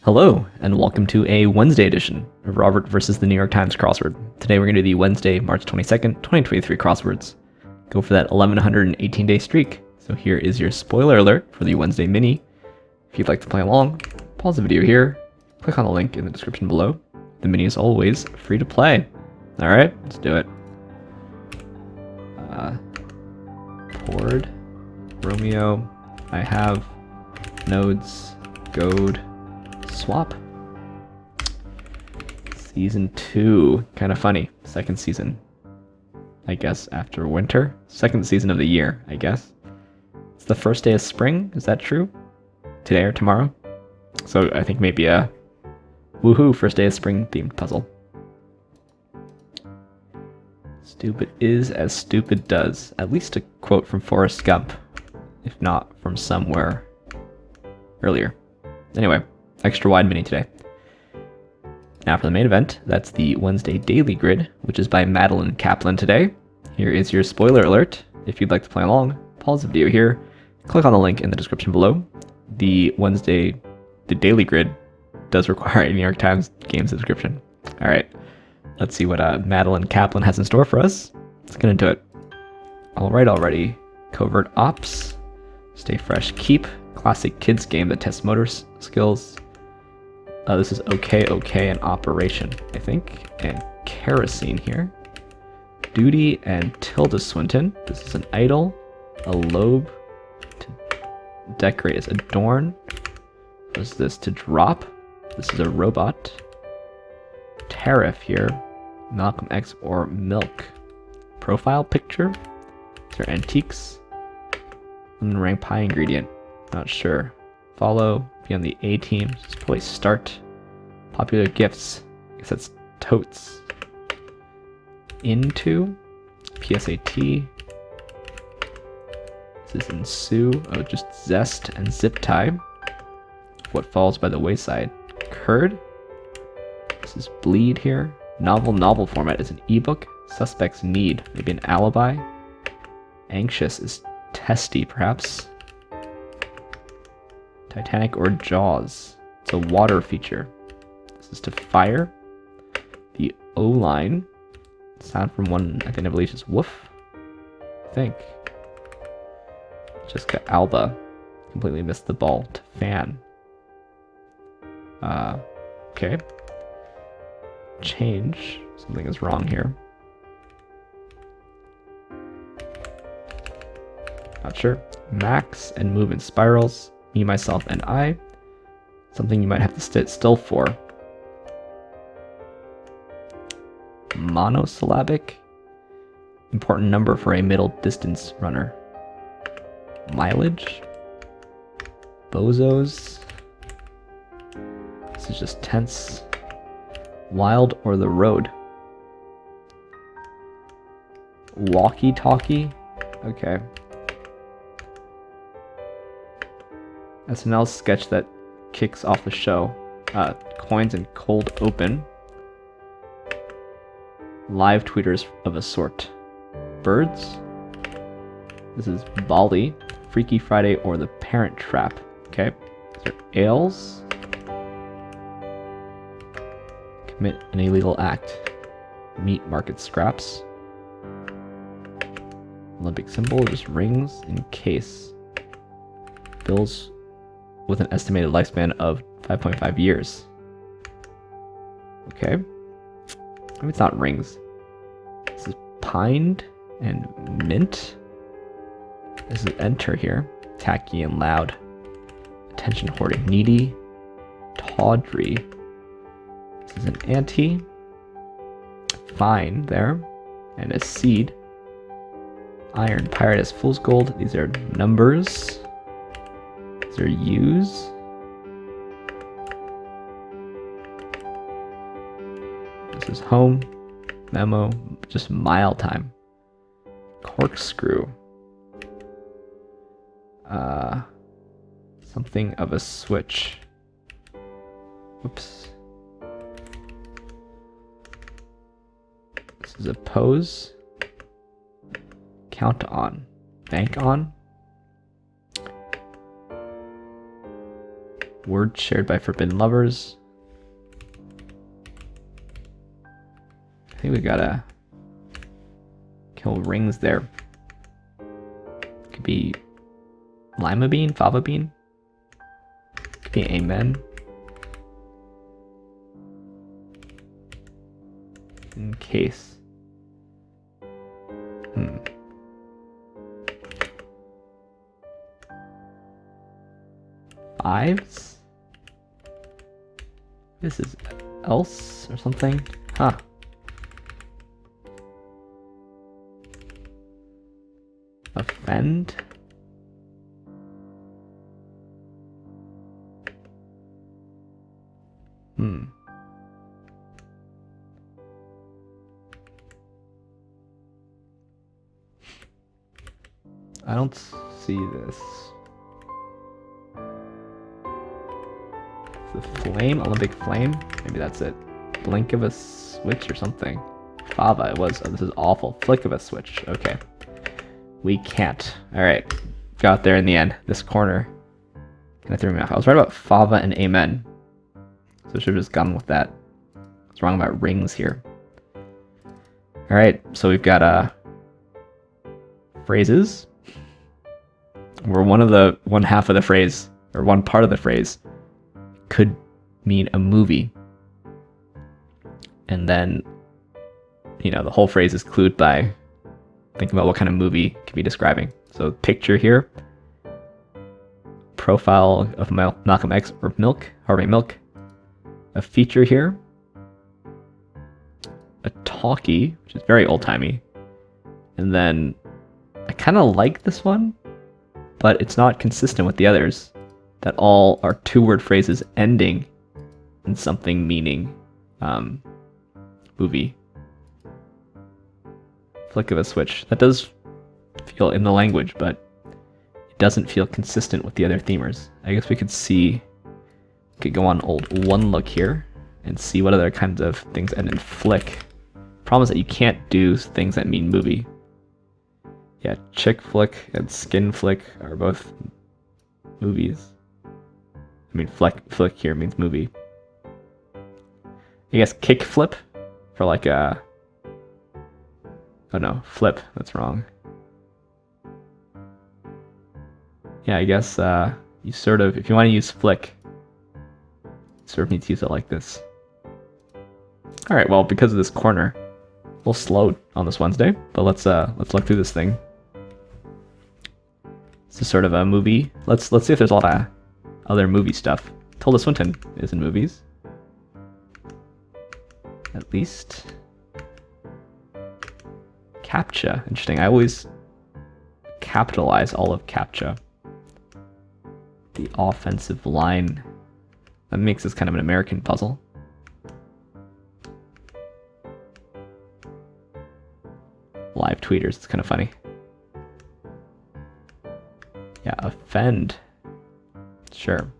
Hello, and welcome to a Wednesday edition of Robert versus the New York Times Crossword. Today we're going to do the Wednesday, March 22nd, 2023 crosswords. Go for that 1118-day streak. So here is your spoiler alert for the Wednesday mini. If you'd like to play along, pause the video here, click on the link in the description below. The mini is always free to play. Alright, let's do it. Poured, Romeo, I have, nodes, goad, swap. Season 2, kind of funny. Second season, I guess, after winter. Second season of the year, I guess. It's the first day of spring, is that true? Today or tomorrow? So I think maybe a woohoo first day of spring themed puzzle. Stupid is as stupid does. At least a quote from Forrest Gump, if not from somewhere earlier. Anyway, extra wide mini today. Now for the main event, that's the Wednesday Daily Grid, which is by Madeline Kaplan today. Here is your spoiler alert. If you'd like to play along, pause the video here, click on the link in the description below. The Daily Grid does require a New York Times game subscription. All right, let's see what Madeline Kaplan has in store for us. Let's get into it. All right, already. Covert Ops, Stay Fresh Keep, classic kids game that tests motor skills. This is OK, and Operation, I think. And Kerosene here. Duty and Tilda Swinton. This is an idol. A lobe to decorate as adorn. What is this? To drop. This is a robot. Tariff here. Malcolm X or Milk. Profile picture. These are antiques. Lemon meringue pie ingredient. Not sure. Follow. Be on the A team. Just probably start. Popular gifts. I guess that's totes. Into. PSAT. This is ensue. Oh, just zest and zip tie. What falls by the wayside. Curd. This is bleed here. Novel format is an ebook. Suspects need. Maybe an alibi. Anxious is testy, perhaps. Titanic or Jaws. It's a water feature. This is to fire. The O-line. Sound from one, I think I believe is woof. I think. Jessica Alba. Completely missed the ball. To fan. Okay. Change. Something is wrong here. Not sure. Max and move in spirals. Me, myself, and I. Something you might have to sit still for. Monosyllabic. Important number for a middle distance runner. Mileage. Bozos. This is just tense. Wild or the road. Walkie-talkie. Okay. SNL sketch that kicks off the show. Coins and cold open. Live tweeters of a sort. Birds. This is Bali. Freaky Friday or the Parent Trap. Okay. These are ales. Commit an illegal act. Meat market scraps. Olympic symbol, just rings in case. Bills with an estimated lifespan of 5.5 years. Okay. Maybe it's not rings. This is pined and mint. This is enter here. Tacky and loud. Attention hoarding. Needy. Tawdry. This is an ante. Fine there. And a seed. Iron. Pirate as fool's gold. These are numbers. These are U's. This is home. Memo. Just mile time. Corkscrew. Something of a switch. Whoops. This is a pose. Count on. Bank on. Word shared by forbidden lovers. I think we gotta kill rings there. Could be lima bean, fava bean. Could be amen. In case. Fives? This is else or something? Huh. Offend? I don't see this. The flame, Olympic flame? Maybe that's it. Blink of a switch or something. Fava, it was. Oh, this is awful. Flick of a switch. Okay. We can't. Alright. Got there in the end. This corner kind of threw me off. I was right about fava and amen. So I should have just gone with that. I was wrong about rings here. Alright, so we've got phrases. Where one half of the phrase, or one part of the phrase, could mean a movie. And then, the whole phrase is clued by thinking about what kind of movie it could be describing. So picture here, profile of Malcolm X or Harvey Milk. A feature here, a talkie, which is very old-timey. And then I kind of like this one, but it's not consistent with the others that all are two-word phrases ending in something meaning movie. Flick of a switch. That does feel in the language, but it doesn't feel consistent with the other themers. I guess we could go on old one look here and see what other kinds of things end in flick. Problem is that you can't do things that mean movie. Yeah, chick flick and skin flick are both movies. I mean, flick here means movie. I guess kick flip for like a... Oh no, flip, that's wrong. Yeah, I guess you sort of, if you want to use flick, you sort of need to use it like this. Alright, well, because of this corner, a little slow on this Wednesday, but let's look through this thing. This is sort of a movie. Let's see if there's a lot of other movie stuff. Tilda Swinton is in movies. At least. CAPTCHA. Interesting. I always capitalize all of CAPTCHA. The offensive line. That makes this kind of an American puzzle. Live tweeters. It's kind of funny. Yeah, offend. Sure.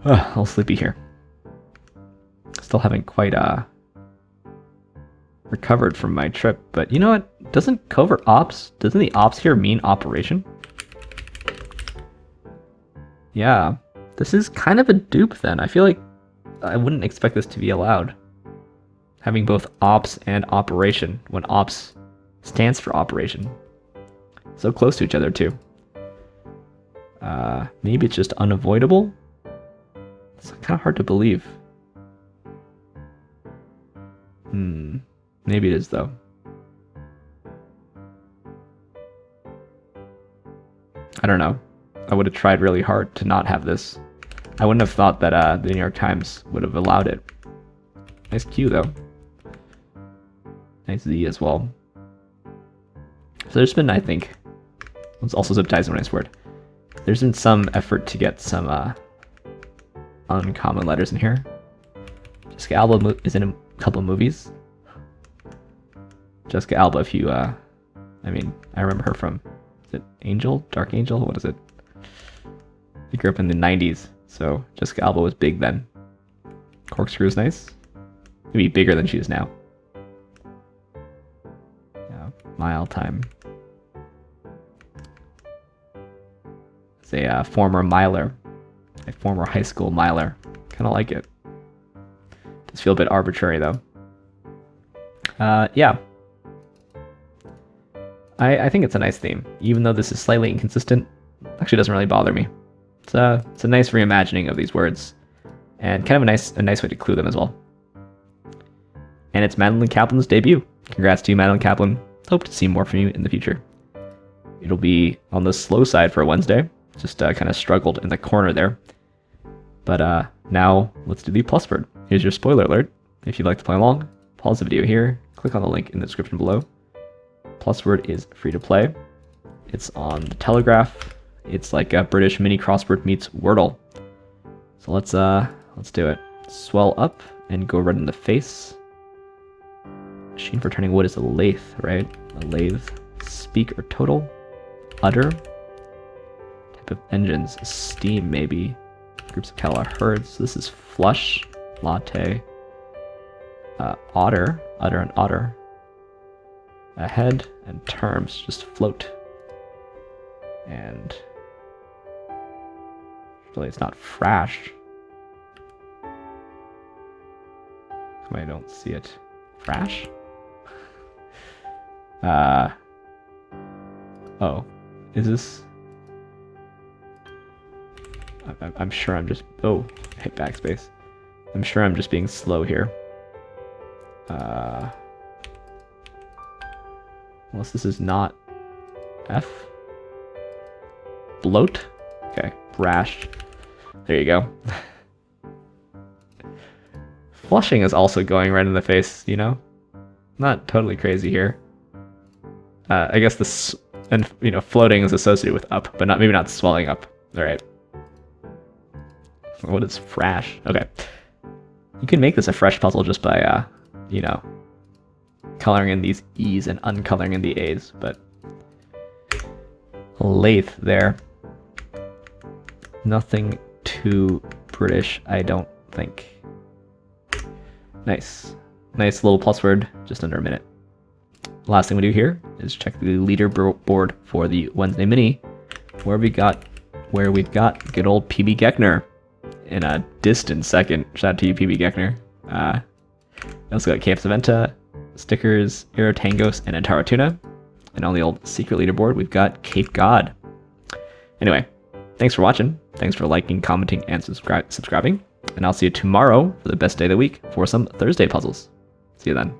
A little sleepy here. Still haven't quite recovered from my trip, but you know what? Doesn't covert ops, doesn't the ops here mean operation? Yeah, this is kind of a dupe then. I feel like I wouldn't expect this to be allowed. Having both ops and operation when ops stands for operation. So close to each other too. Maybe it's just unavoidable? It's kind of hard to believe. Maybe it is though. I don't know. I would have tried really hard to not have this. I wouldn't have thought that the New York Times would have allowed it. Nice Q though. Nice Z as well. So there's been, I think, it's also zip ties a nice word. There's been some effort to get some uncommon letters in here. Jessica Alba is in a couple of movies. Jessica Alba, if you, I mean, I remember her from, is it Angel? Dark Angel? What is it? I grew up in the 90s, so Jessica Alba was big then. Corkscrew is nice. Maybe bigger than she is now. Yeah, Mile Time. a former miler, a former high school miler. Kind of like it. Does feel a bit arbitrary though. Yeah. I think it's a nice theme, even though this is slightly inconsistent. Actually, doesn't really bother me. It's a nice reimagining of these words, and kind of a nice way to clue them as well. And it's Madeline Kaplan's debut. Congrats to you, Madeline Kaplan. Hope to see more from you in the future. It'll be on the slow side for a Wednesday. Just kind of struggled in the corner there. But now let's do the PlusWord. Here's your spoiler alert. If you'd like to play along, pause the video here, click on the link in the description below. PlusWord is free to play. It's on the Telegraph. It's like a British mini crossword meets Wordle. So let's do it. Swell up and go right in the face. Machine for turning wood is a lathe, right? A lathe. Speak or total. Utter. Type of engines. Steam, maybe. Groups of cattle are herds. So this is flush. Latte. Otter. Utter and otter. Ahead. And terms. Just float. And really it's not frash. I don't see it. Frash? Oh, is this? I'm sure I'm just, oh, hit backspace. I'm sure I'm just being slow here. Unless this is not F. Bloat? Okay, brash. There you go. Flushing is also going right in the face, you know? Not totally crazy here. I guess this, and you know, floating is associated with up, but maybe not swelling up. All right. What is frash? Okay. You can make this a fresh puzzle just by, you know, coloring in these E's and uncoloring in the A's, but lathe there. Nothing too British, I don't think. Nice. Nice little PlusWord, just under a minute. Last thing we do here is check the leaderboard for the Wednesday Mini, where we've got good old PB Geckner in a distant second. Shout out to you, PB Geckner. We also got Cape Saventa, stickers, Aero Tangos, and Antara Tuna. And on the old secret leaderboard, we've got Cape God. Anyway, thanks for watching. Thanks for liking, commenting, and subscribing. And I'll see you tomorrow for the best day of the week for some Thursday puzzles. See you then.